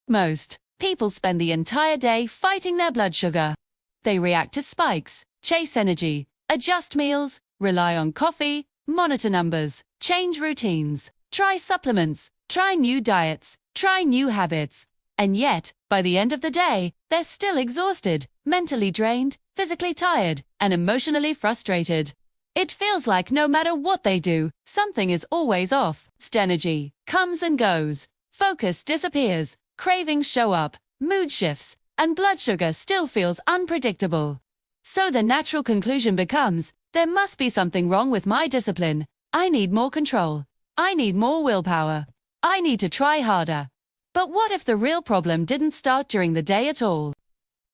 Most people spend the entire day fighting their blood sugar. They react to spikes, chase energy, adjust meals, rely on coffee, monitor numbers, change routines, try supplements, try new diets, try new habits. And yet, by the end of the day, they're still exhausted, mentally drained, physically tired, and emotionally frustrated. It feels like no matter what they do, something is always off. Energy comes and goes, focus disappears, cravings show up, mood shifts, and blood sugar still feels unpredictable. So the natural conclusion becomes, there must be something wrong with my discipline. I need more control. I need more willpower. I need to try harder. But what if the real problem didn't start during the day at all?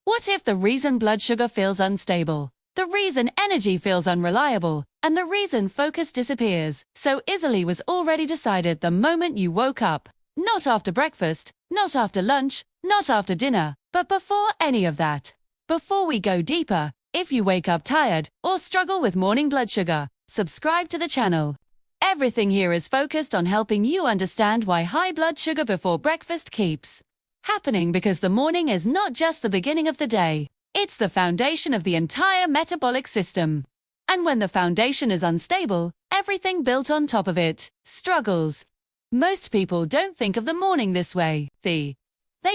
What if the reason blood sugar feels unstable, the reason energy feels unreliable, and the reason focus disappears so easily was already decided the moment you woke up? Not after breakfast, not after lunch, not after dinner, but before any of that. Before we go deeper, if you wake up tired or struggle with morning blood sugar, subscribe to the channel. Everything here is focused on helping you understand why high blood sugar before breakfast keeps happening, because the morning is not just the beginning of the day. It's the foundation of the entire metabolic system. And when the foundation is unstable, everything built on top of it struggles. Most people don't think of the morning this way. They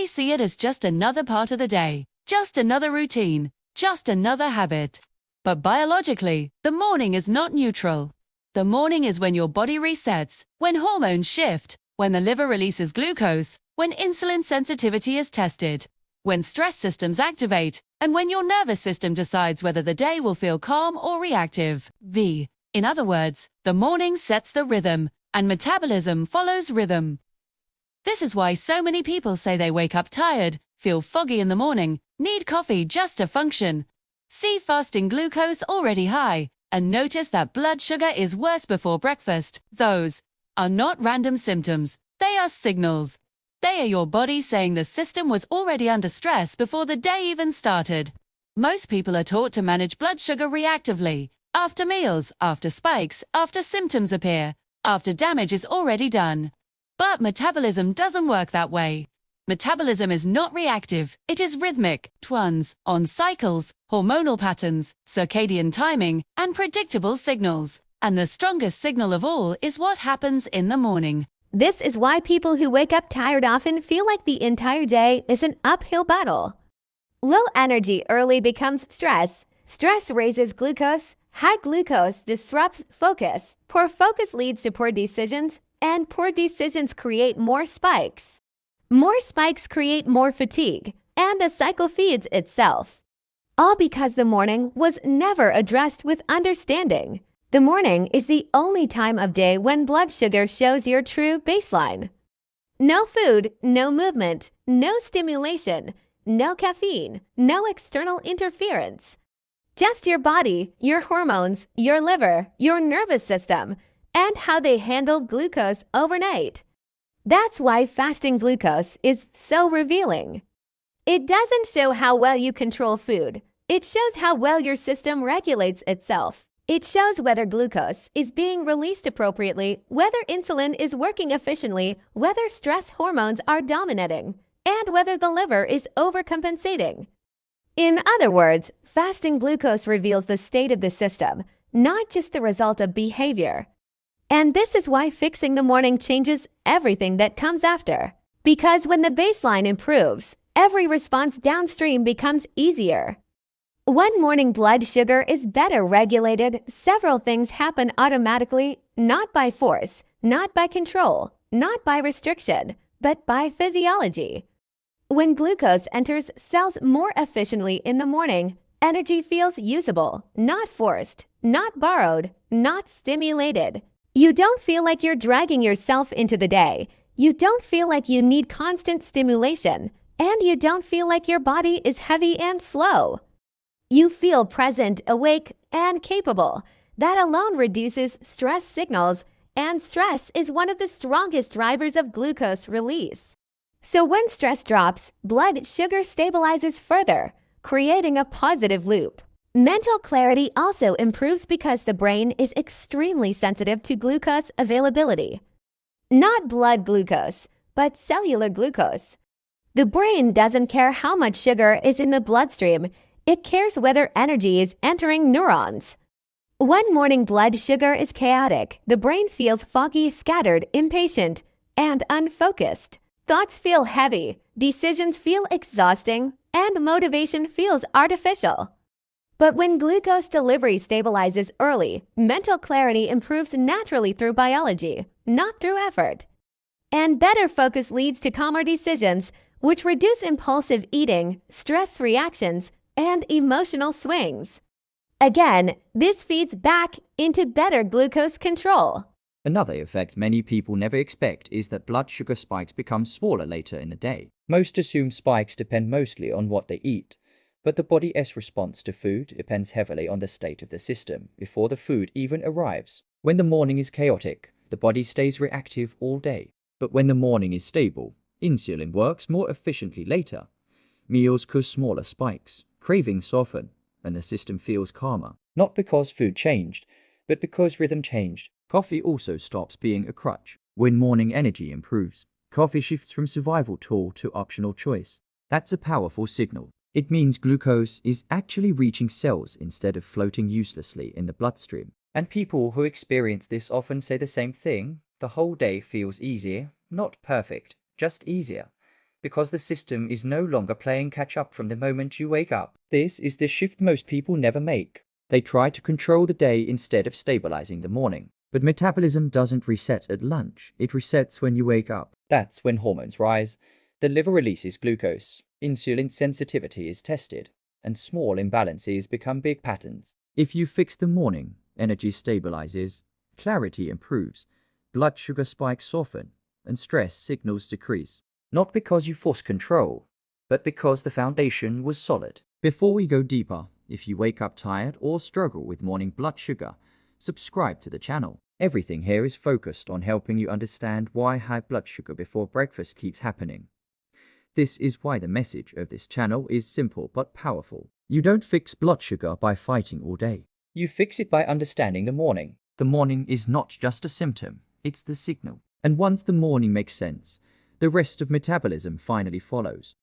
see it as just another part of the day, just another routine, just another habit. But biologically, the morning is not neutral. The morning is when your body resets, when hormones shift, when the liver releases glucose, when insulin sensitivity is tested, when stress systems activate, and when your nervous system decides whether the day will feel calm or reactive. In other words, the morning sets the rhythm, and metabolism follows rhythm. This is why so many people say they wake up tired, feel foggy in the morning, need coffee just to function, see fasting glucose already high, and notice that blood sugar is worse before breakfast. Those are not random symptoms, they are signals. They are your body saying the system was already under stress before the day even started. Most people are taught to manage blood sugar reactively, after meals, after spikes, after symptoms appear, after damage is already done. But metabolism doesn't work that way. Metabolism is not reactive, it is rhythmic. It runs on cycles, hormonal patterns, circadian timing, and predictable signals. And the strongest signal of all is what happens in the morning. This is why people who wake up tired often feel like the entire day is an uphill battle. Low energy early becomes stress. Stress raises glucose. High glucose disrupts focus. Poor focus leads to poor decisions, and poor decisions create more spikes. More spikes create more fatigue, and the cycle feeds itself. All because the morning was never addressed with understanding. The morning is the only time of day when blood sugar shows your true baseline. No food, no movement, no stimulation, no caffeine, no external interference. Just your body, your hormones, your liver, your nervous system, and how they handle glucose overnight. That's why fasting glucose is so revealing. It doesn't show how well you control food. It shows how well your system regulates itself. It shows whether glucose is being released appropriately, whether insulin is working efficiently, whether stress hormones are dominating, and whether the liver is overcompensating. In other words, fasting glucose reveals the state of the system, not just the result of behavior. And this is why fixing the morning changes everything that comes after. Because when the baseline improves, every response downstream becomes easier. When morning blood sugar is better regulated, several things happen automatically, not by force, not by control, not by restriction, but by physiology. When glucose enters cells more efficiently in the morning, energy feels usable, not forced, not borrowed, not stimulated. You don't feel like you're dragging yourself into the day. You don't feel like you need constant stimulation, and you don't feel like your body is heavy and slow. You feel present, awake, and capable. That alone reduces stress signals, and stress is one of the strongest drivers of glucose release. So when stress drops, blood sugar stabilizes further, creating a positive loop. Mental clarity also improves because the brain is extremely sensitive to glucose availability. Not blood glucose, but cellular glucose. The brain doesn't care how much sugar is in the bloodstream. It cares whether energy is entering neurons. When morning blood sugar is chaotic, the brain feels foggy, scattered, impatient, and unfocused. Thoughts feel heavy, decisions feel exhausting, and motivation feels artificial. But when glucose delivery stabilizes early, mental clarity improves naturally through biology, not through effort. And better focus leads to calmer decisions, which reduce impulsive eating, stress reactions, and emotional swings. Again, this feeds back into better glucose control. Another effect many people never expect is that blood sugar spikes become smaller later in the day. Most assume spikes depend mostly on what they eat, but the body's response to food depends heavily on the state of the system before the food even arrives. When the morning is chaotic, the body stays reactive all day. But when the morning is stable, insulin works more efficiently later. Meals cause smaller spikes, cravings soften, and the system feels calmer. Not because food changed, but because rhythm changed. Coffee also stops being a crutch. When morning energy improves, coffee shifts from survival tool to optional choice. That's a powerful signal. It means glucose is actually reaching cells instead of floating uselessly in the bloodstream. And people who experience this often say the same thing. The whole day feels easier, not perfect, just easier, because the system is no longer playing catch up from the moment you wake up. This is the shift most people never make. They try to control the day instead of stabilizing the morning. But metabolism doesn't reset at lunch, it resets when you wake up. That's when hormones rise, the liver releases glucose, insulin sensitivity is tested, and small imbalances become big patterns. If you fix the morning, energy stabilizes, clarity improves, blood sugar spikes soften, and stress signals decrease. Not because you force control, but because the foundation was solid. Before we go deeper, if you wake up tired or struggle with morning blood sugar, subscribe to the channel. Everything here is focused on helping you understand why high blood sugar before breakfast keeps happening. This is why the message of this channel is simple but powerful. You don't fix blood sugar by fighting all day. You fix it by understanding the morning. The morning is not just a symptom, it's the signal. And once the morning makes sense, the rest of metabolism finally follows.